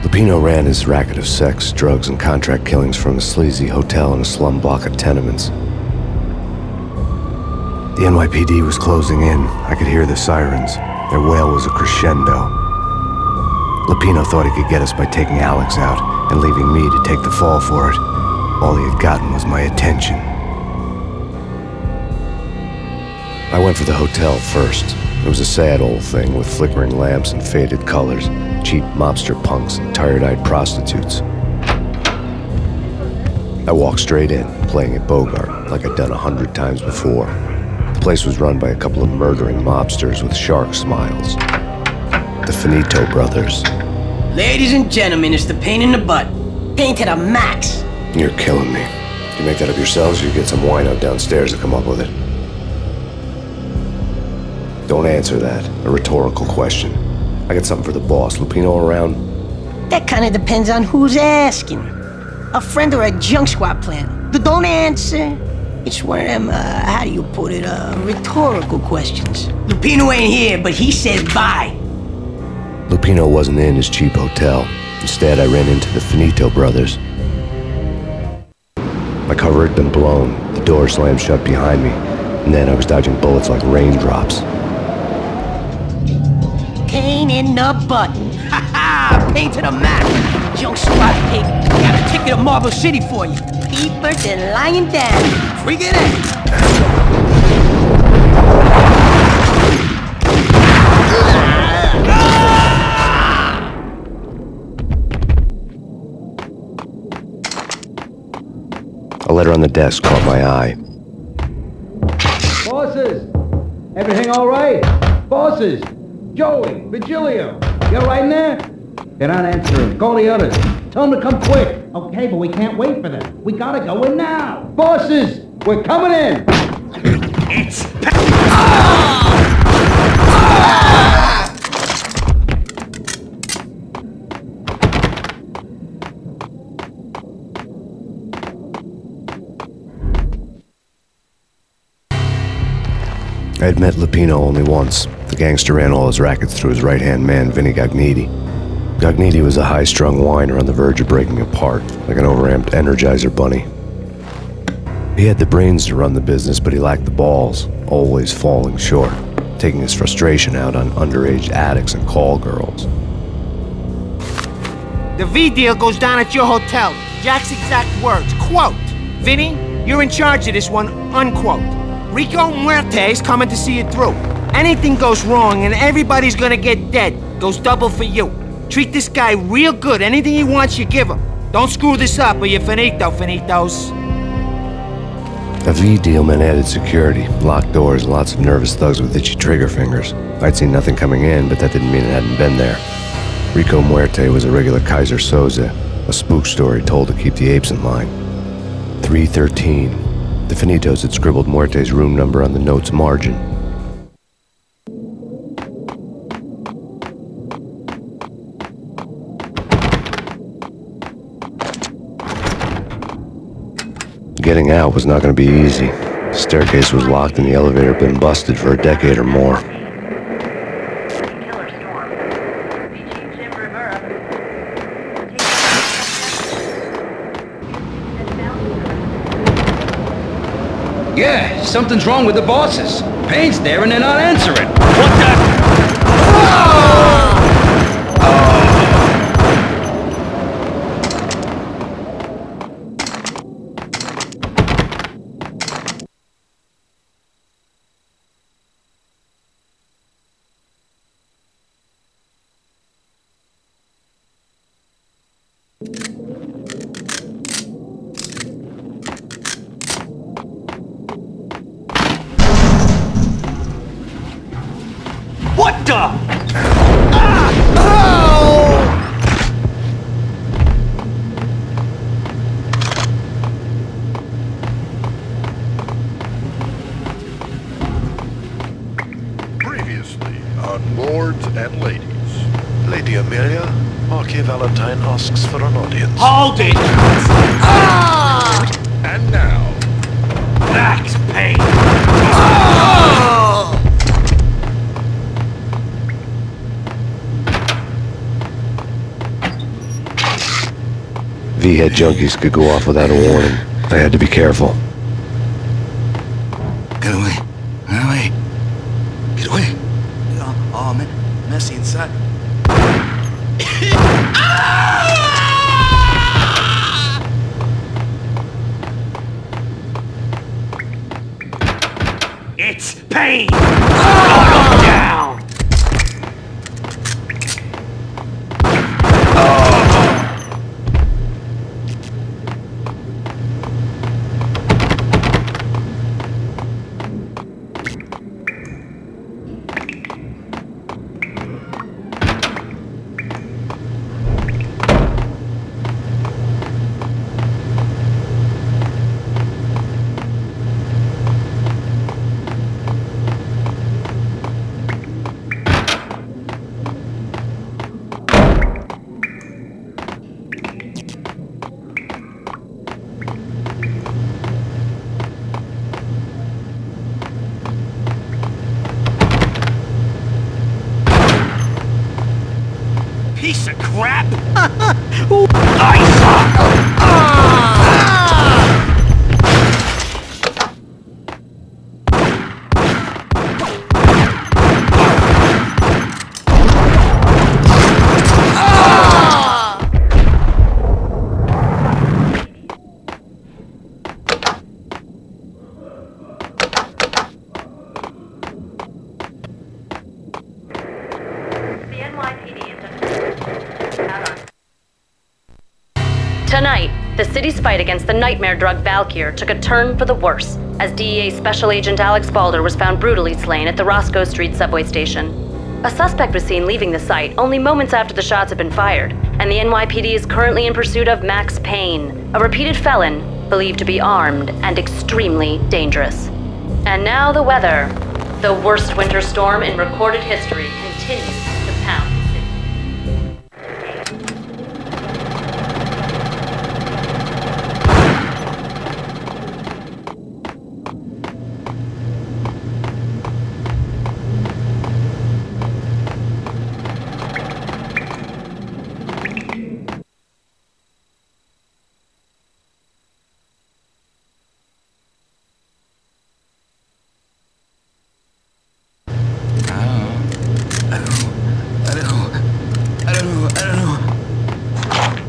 Lupino ran his racket of sex, drugs, and contract killings from a sleazy hotel in a slum block of tenements. The NYPD was closing in. I could hear the sirens. Their wail was a crescendo. Lupino thought he could get us by taking Alex out and leaving me to take the fall for it. All he had gotten was my attention. I went for the hotel first. It was a sad old thing with flickering lamps and faded colors, cheap mobster punks and tired-eyed prostitutes. I walked straight in, playing at Bogart, like I'd done 100 times before. The place was run by a couple of murdering mobsters with shark smiles. The Finito brothers. Ladies and gentlemen, it's the pain in the butt. Pain to the max. You're killing me. Do you make that up yourselves, or you get some wino downstairs to come up with it? Don't answer that. A rhetorical question. I got something for the boss. Lupino around? That kind of depends on who's asking. A friend or a junk squad plan. Don't answer. It's one of them, how do you put it, rhetorical questions. Lupino ain't here, but he says bye. Lupino wasn't in his cheap hotel. Instead, I ran into the Finito brothers. My cover had been blown. The door slammed shut behind me. And then I was dodging bullets like raindrops. Pain in the butt. Ha ha! Pain to the max. Junk squad pig. Got a ticket to Marble City for you. Deeper than lying down. Freak it in. A letter on the desk caught my eye. Bosses! Everything all right? Bosses! Joey, Virgilio, you all right in there? They're not answering. Call the others. Tell them to come quick. Okay, but we can't wait for them. We gotta go in now. Bosses! We're coming in! It's... I had met Lupino only once. The gangster ran all his rackets through his right-hand man, Vinny Gagniti. Gagniti was a high-strung whiner on the verge of breaking apart, like an overamped Energizer bunny. He had the brains to run the business, but he lacked the balls, always falling short, taking his frustration out on underage addicts and call girls. The V deal goes down at your hotel. Jack's exact words, quote, "Vinny, you're in charge of this one," unquote. Rico Muerte's coming to see it through. Anything goes wrong and everybody's gonna get dead. Goes double for you. Treat this guy real good. Anything he wants, you give him. Don't screw this up or you're finito, finitos. A V deal meant added security, locked doors, and lots of nervous thugs with itchy trigger fingers. I'd seen nothing coming in, but that didn't mean it hadn't been there. Rico Muerte was a regular Kaiser Soze, a spook story told to keep the apes in line. 313. The Finitos had scribbled Muerte's room number on the note's margin. Getting out was not going to be easy. The staircase was locked and the elevator had been busted for a decade or more. Yeah, something's wrong with the bosses. Payne's there and they're not answering. What the? What the? Previously on Lords and Ladies. Lady Amelia, Marquis Valentine asks for an audience. Hold it! And now, Max Payne! V-head junkies could go off without a warning. I had to be careful. Get away. Get away. Get away. Oh, man. Messy inside. It's PAYNE! Shut down! Piece of crap! Tonight, the city's fight against the nightmare drug Valkyr took a turn for the worse, as DEA Special Agent Alex Balder was found brutally slain at the Roscoe Street subway station. A suspect was seen leaving the site only moments after the shots had been fired, and the NYPD is currently in pursuit of Max Payne, a repeated felon believed to be armed and extremely dangerous. And now the weather. The worst winter storm in recorded history continues to pound the city.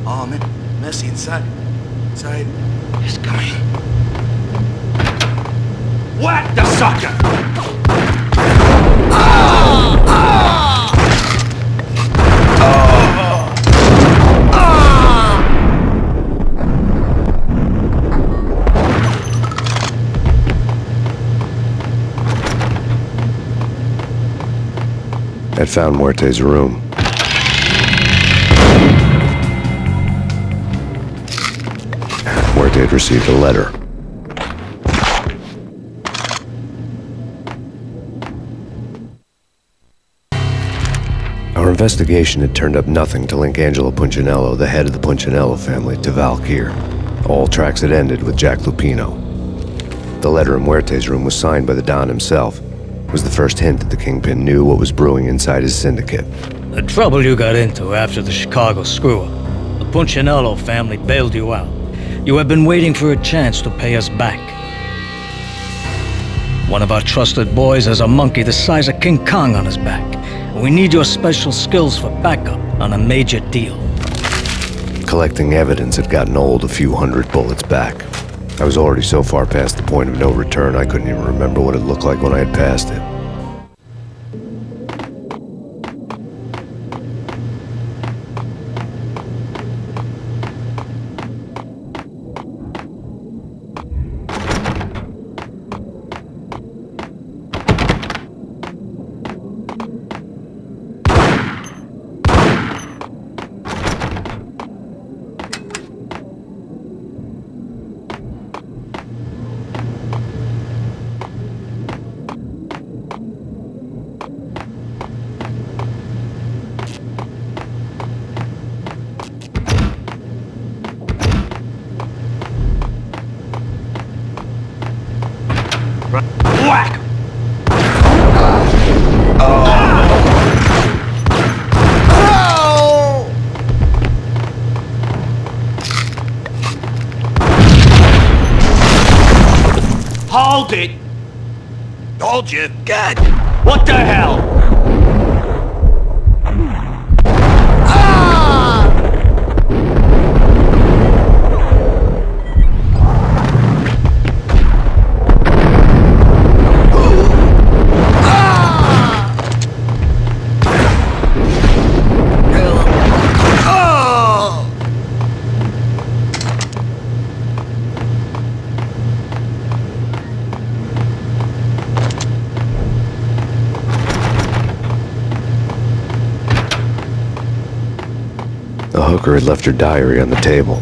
Oh, man. Messy inside. Inside. It's coming. Whack the sucker! I'd found Muerte's room. Muerte had received a letter. Our investigation had turned up nothing to link Angelo Punchinello, the head of the Punchinello family, to Valkyr. All tracks had ended with Jack Lupino. The letter in Muerte's room was signed by the Don himself. It was the first hint that the Kingpin knew what was brewing inside his syndicate. The trouble you got into after the Chicago screw-up. The Punchinello family bailed you out. You have been waiting for a chance to pay us back. One of our trusted boys has a monkey the size of King Kong on his back. We need your special skills for backup on a major deal. Collecting evidence had gotten old a few hundred bullets back. I was already so far past the point of no return I couldn't even remember what it looked like when I had passed it. Hold it! Told you. God. What the hell? The hooker had left her diary on the table.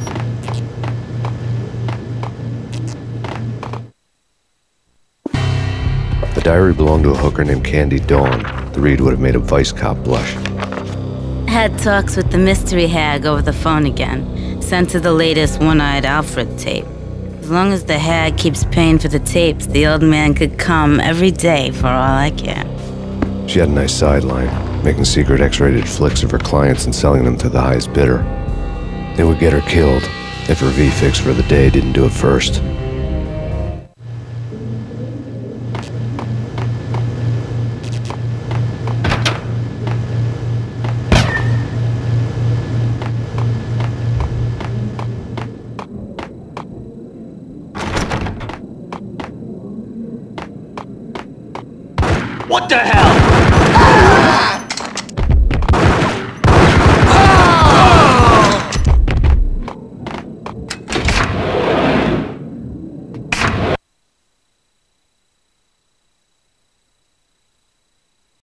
The diary belonged to a hooker named Candy Dawn. The read would have made a vice cop blush. Had talks with the mystery hag over the phone again. Sent her the latest One-Eyed Alfred tape. As long as the hag keeps paying for the tapes, the old man could come every day for all I care. She had a nice sideline, making secret X-rated flicks of her clients and selling them to the highest bidder. It would get her killed if her V-fix for the day didn't do it first.